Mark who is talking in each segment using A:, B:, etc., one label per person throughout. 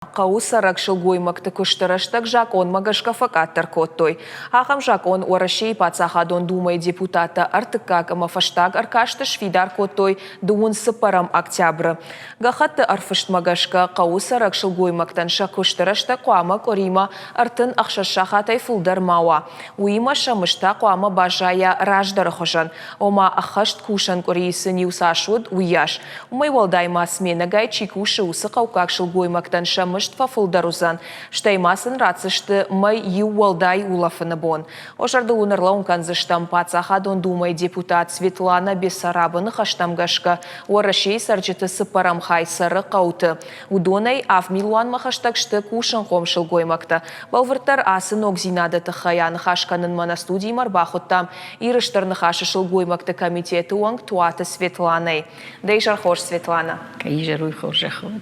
A: Қауысарак шылгоймакты күштіріштік жакон магашка факаттар коттой. Ахам жакон орашей пацахадон думай депутата артыкак мафаштаг аркашты швидар коттой дуын сыпарам октябры. Гахатты арфышт магашка қауысарак шылгоймактанша күштірішті қуама корима артын ақшашахатай фулдар мауа. Уима шамышта қуама бажая раждары хожан. Ома ахашт кушан корейсы неусашуд уяш. Умай валдайма сменагай чикушы усы қаукак шылгоймактанша мыштва фулдарузан. Штаймасын рацышты май ювалдай улафыны бон. Ошарды унырла унканзыштам пацахадон думай депутат Светлана Бессарабыны хаштамгашка орашей сарджеты сыпарам хайсары қауты. Удонай авмилуан махаштагшты кушын қомшыл гоймакта. Балвыртар асын огзинады тахаяны хашканын мана студий марбахуттам ирыштарны хашышыл гоймакта комитеты уанг туаты Светланай. Дейжар хош, Светлана.
B: Кайжаруй хожахот.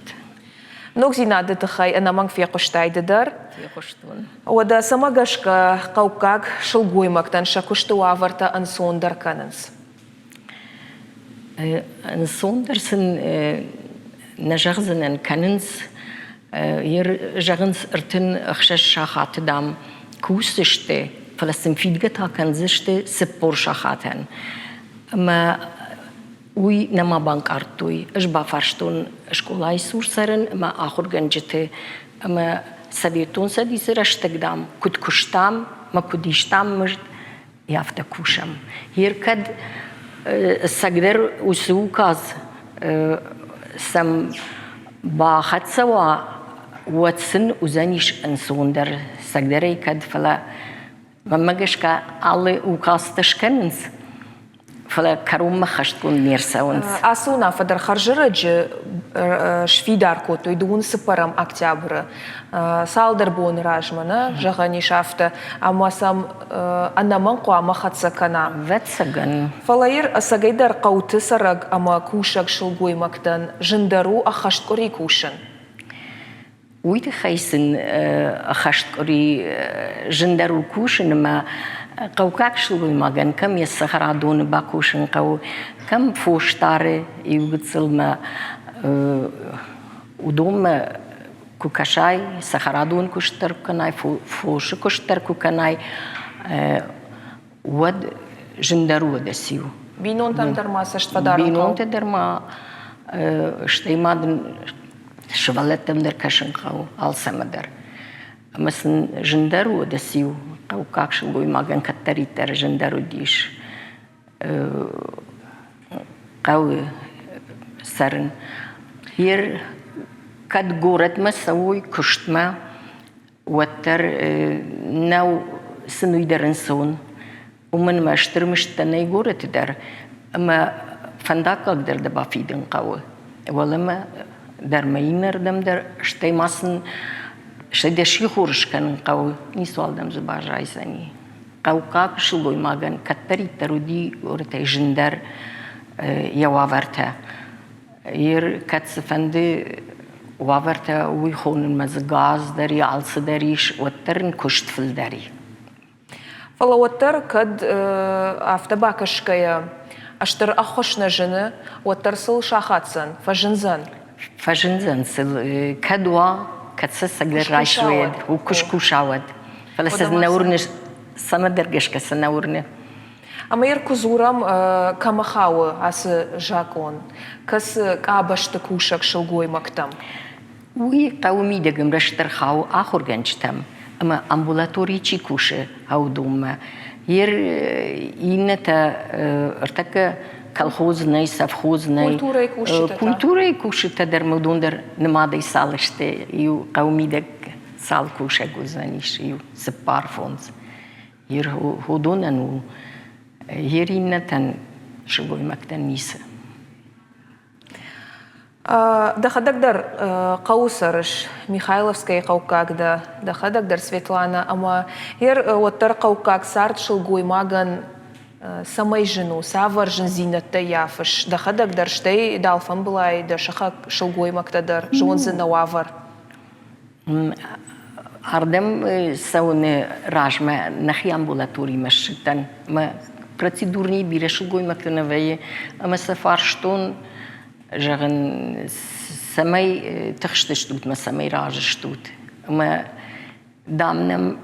A: Ногзинады тахай анаманг фекуштайдыдар.
B: Фекуштун.
A: Ода самагашка қаукак шыл гоймактан шакушты аварта ансондар канынс.
B: Ансондарсын нажағзынан канынс ер жағынс ыртын ақшаш шахатыдам кусышты фаласын фидге таканзышты сыппор шахатан. Ама уй нама банк артуй, ыш бафарштун школай сурсарын, ама ахурган жыты, ама советун садисы раштагдам, куткуштам, ма кудиштам мыжд, яфта кушам. Еркад сагдер усы указ сам бахатсава уатсын узаниш ансондар сагдерей кад фала мамагашка аллы указ ташканынс, фала карум махашткун мерсаунс.
A: Асуна фадар харжырыджы швидар котой дуын сыпарам октябры. Салдар бон ражмана, жағани шафта, амасам анаман қуама хатсакана.
B: Ветсаган.
A: Фалайыр асагайдар қауты сараг ама кушак шылгоймактан жындару ахашткори кушын.
B: Уйты хайсын ахашткори жындару кушын, ама قوكاك شلوي ماغن كم يسخرادون باكوشن قو كم فوشتاري يوغتسل ما ودوم كوكاشاي سخرادون كشتر كناي فوش كشتر كوكناي ود جندرو دسيو
A: بينون تندرما سشتفدارن
B: بينون تندرما شتيمادن شوالتم در كشن قو алсамадер مثلا جندرو دسيو أو كاكش لوي ماغن كتري ترجن دارو ديش قوي سرن هير كد غورت ما سوي كشت ما وتر ناو سنو يدرن سون ومن ما اشترمش تناي غورت در اما فنداك اقدر دبا فيدن قوي ولا ما در ما ينردم در شتي ماسن شدي شيخورش كان قوي نسوال دم زباجاي سني قو كاك شلوي ماغن كتري ترودي ورتي جندر يواورتا ير كتسفندي واورتا ويخون مزغاز دري علس دريش وترن كشت في الدري
A: فلوتر كد افتباكشكايا اشتر اخوش نجنه وترسل شاخاتسن فجنزن
B: سل كدوا كتسس أقدر راشويد وكشكوشاود فلسه نورنش سمدرجش كسنورنه
A: أما يركو زورم كمخاوة عس جاكون كس كابش تكوشك شلقوي مكتم
B: وي قومي دقم رشتر خاو آخر جنجتم أما أمبولاتوري تشيكوشة هاو دوما ير ينتا ارتكا колхозной, совхозной, культурой кушать, тадер мудундер немадей салыште, и каумидек сал кушать гузаниш, и сепар фонс. Ир ходонану, ириннатан шигой мактан миса.
A: Дахадагдар Каусарыш Михайловская Каукагда, дахадагдар Светлана, ама ир оттар Каукаг сарт шилгуй маган самой жену, саваржен зинатта яфыш, дахадагдар штей далфан былай, да шаха шилгуй мактадар, жонзы нававар.
B: Ардем сауны ражма нахи амбулаторий машитан, ма процедурный бире шилгуй мактановые, ама сафарштон жагын سمي تخشتشتوت ما سمي راجشتوت ما دامنم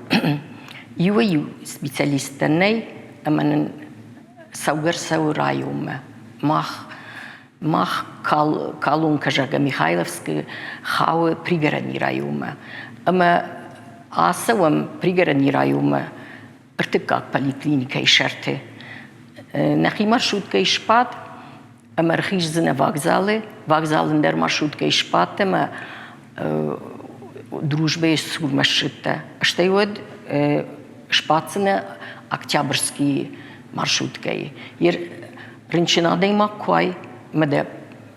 B: يو سبيشاليستني أما سوغر سو رايوم ماخ كالون كجاga ميخايلوفسكي خاو пригородный رايوم أما آسوام пригородный رايوم ارتكاك поликлиника и шерте نخي маршрутка и шпат أما رخيش زنا вокзалы در маршрутка и шпат أما дружбе сур маршрута штайод шпатсына октябрьский маршруткой ير رنشنا دايما كوي مدى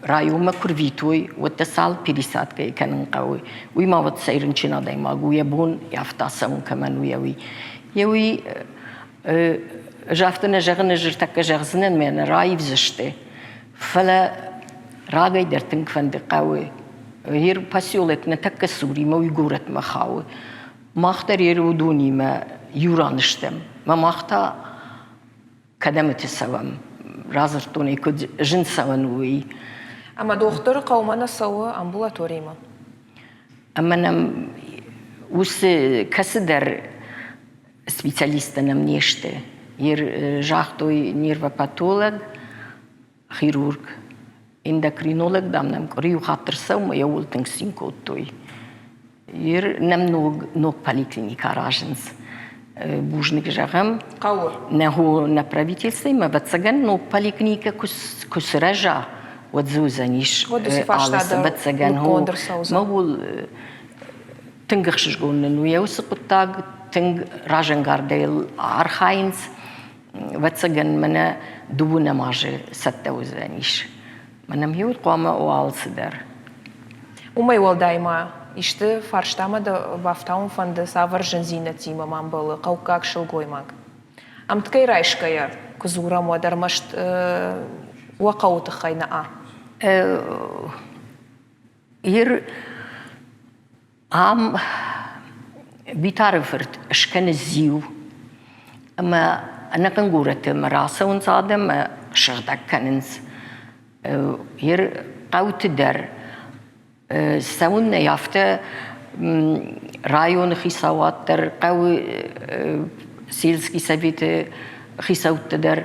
B: رايوما كرفيتوي والتسال بيريسات كي كان قوي وما وتصير رنشنا دايما ويبون يفتاسون كمان يوي جافتنا جغن جرتك جغزنن من رايف زشته فلا راجي درتن فند قوي هير باسيولت نتك سوري ما ويقورت ما خاوي ما اختار يرودوني ما يورانشتم ما مختا كدمت السوام رازرتوني كد جنسوانوي
A: أما دكتور قومنا سوا أمبولاتوريما
B: أما نم وس كسدر سبيشاليست نم نيشته ير جاختوي نيرفاباتولوج خيرورج اندوكرينولوج دام نم كوريو خاطر سو ما يقول تنسين كوتوي ير نم نوك поликлиника راجنس بوجنك جاهم
A: قوة
B: نهو направительство ما بتسجن نوك поликлиника كسرجع وتزوزنيش بتسجن هو ما بقول تنجخش جون إنه يوسقطاق تنج راجن قارديل عرخاينز بتسجن منا دوبنا ماجي ستة وزنيش منا ميول قامة وعالصدر
A: وما يقول دايما İşte farştama da baftaun fanda savarjın zinetime mambalı kavkak şılgoymak. Am tkay rayşkaya kuzura modarmasht وقوت خينا
B: ير عم بيتعرفت اشكن الزيو اما انا كنقولت مراسه ونصادم شغدك كننز ير قوت در سون يافته رايون خيساوات در قوي سيلسكي سبيت خيساوت در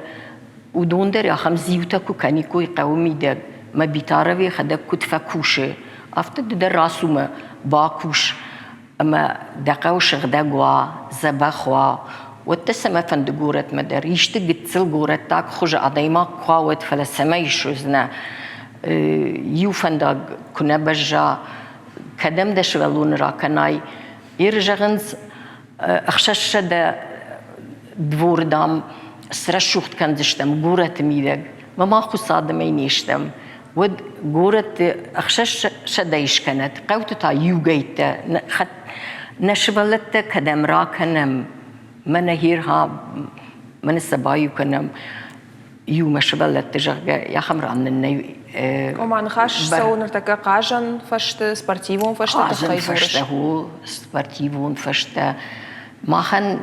B: ودون در يا خمزيوتا كوكاني كوي قومي در ما بيتعرفي خدك كنت فكوشه افت در راسوما باكوش اما دقاو شغدقوا زبخوا واتسما فندقورت مدر يشتقت سلقورت تاك خج عديما قاوت فلسماي شوزنا يو فندق كنا بجا كدم دش ولون راكناي يرجغنز اخشش دا دور دام سرشوخت كان دشتم قورت ميدق ما خصاد مينيشتم ود قورت اخشش شدايش كانت قوت تا يوغيت خد نشبلت كدم راكنم من هيرها من السبايو كنم يو مشبلت تجرجا يا خمر عن الني
A: وما نخاش سو نرتكا قاجن فشت سبارتيفون فشت
B: قاجن فشت هو سبارتيفون فشت ما خن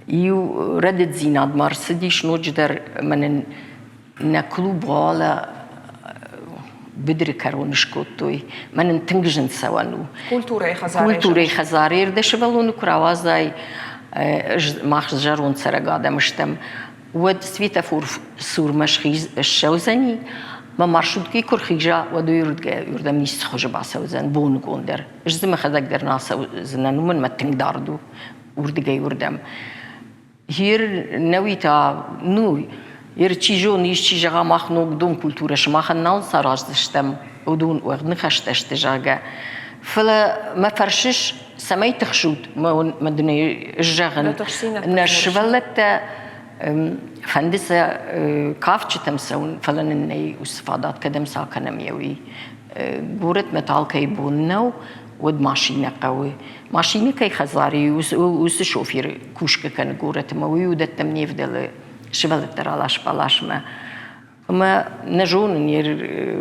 B: يو ردت زيناد مرسديش نوجدر من نكلو بالا بدري كارونش كوتوي من تنجن سوانو كولتوري خزارير دشبلون كراوازاي ماخ جارون سرقاده مشتم ود سويتا فور سور مشخيز الشوزني ما مرشود كي كرخيجا ودو يردم نيست خوش باسوزن بون قوندر اجزم خدك در ناسا زنانو من ما تنقداردو وردقا يردم هير نويتا نوي ير تشيجو نيش تشيجا ماخ نوك دون كولتورش ماخ نال سراجدشتم ودون وغن خشتشت جاگا فلا ما فرشش سماي تخشوت ما دني الجغن نشولت فندسة كافش تمسون فلان الني واستفادات كدم ساكنم يوي قورت متال كيبونو ود ماشينة قوي ماشينة كي خزاري وسشوفير كوشك كان قورت موي ودت تمنيف دل شبلت ترالاش بالاش ما نجون ير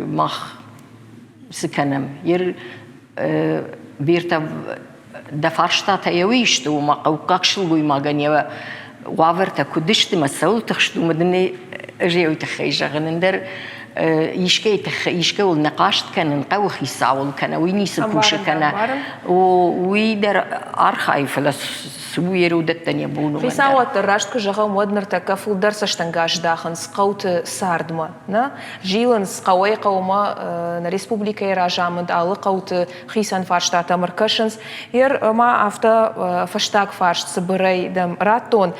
B: مخ سكنم ير بيرتا دفارشتا تيويشت وما قوقاكشلوي ما غنيوا وافرتا كدشت مسول تخشتو مدني اجيو تخيجا غنندر يشكي والنقاش كان نقوي خيساول كان ويني سكوش كان ويدر أرخاي فلسوير ودتن يبونو
A: خيساوة الراشد كجاغا مودنر تكفل درس اشتنقاش داخن سقوت ساردما نا جيلن سقوي قوما نا ريسبوبليكا راجامد آل قوت خيسان فارشتاتا مركشنس ير ما أفتا فشتاق فارشت سبري دم راتون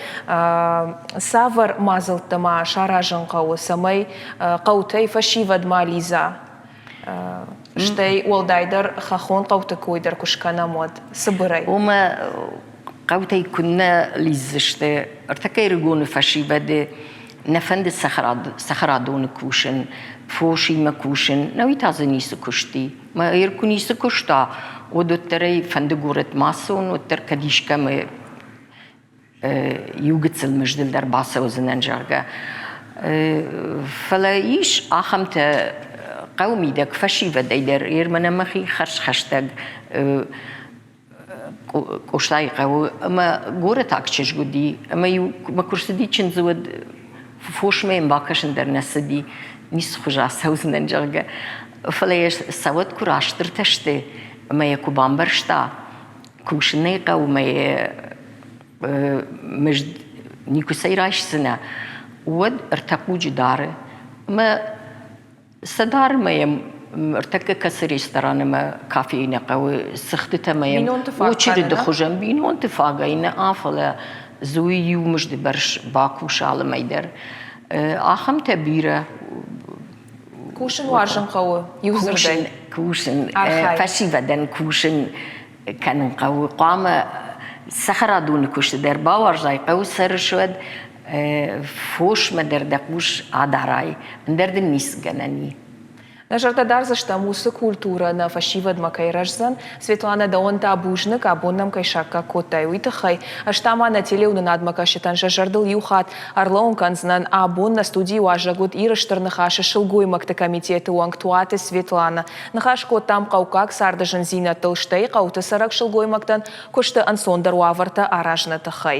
A: سافر مازل تما شاراجن قو سمي قوتي فشيفد ماليزا شتي والدايدر خاخون قوتك ويدر كشكنا مود سبري
B: وما قوتي كنا ليزشت ارتكي رجون فشيفد نفند سخرادون كوشن فوشي ما كوشن نوي تازني سكشتي ما يركني سكشتا ودتري فندقورت ماسون وتر كديش كم يوجد المجدل در باسه وزننجرجا فلا يش آخمت قومي دك فشيفة دايدر يرمنا مخي خشتاق قشتاي قو اما قورة اكتش قدي اما ما كرسدي چنزود فوش مين باكشن در نسدي نيس خجا سوزنن جرگا فلا يش سواد كراشتر تشتي اما يكو بامبرشتا كوشني قو ما مجد نيكو سيراش سنة ود ارتقو جدار ما صدار ما ارتكا كسر ريستوران ما كافي نقوي سختته ما وشير دخوجن بينو انتفاقين آفلا زوي يو مجد برش باكو شال ما يدر آخم تبيرة
A: كوشن وارجن قوي يوزر داي
B: كوشن فشي بدن كوشن كانوا قوي قامة سخرادون كوش در باور جاي قوي سر شود فوش ما در دقوش عداراي در دنيس جناني
A: نجرت дарзашта мусы культура на фашивад макайражзан Светлана да он та бужнык абоннам кайшакка котай уйтахай аштама на телеуны надмака шитан жардыл юхат арлаун канзнан абон на студии важагут ирыштырных ашы шылгой макты комитеты уангтуаты Светлана нахаш котам каукак сардыжын зина тылштай кауты сарак шылгой мактан кошты ансондар уаварта аражны тахай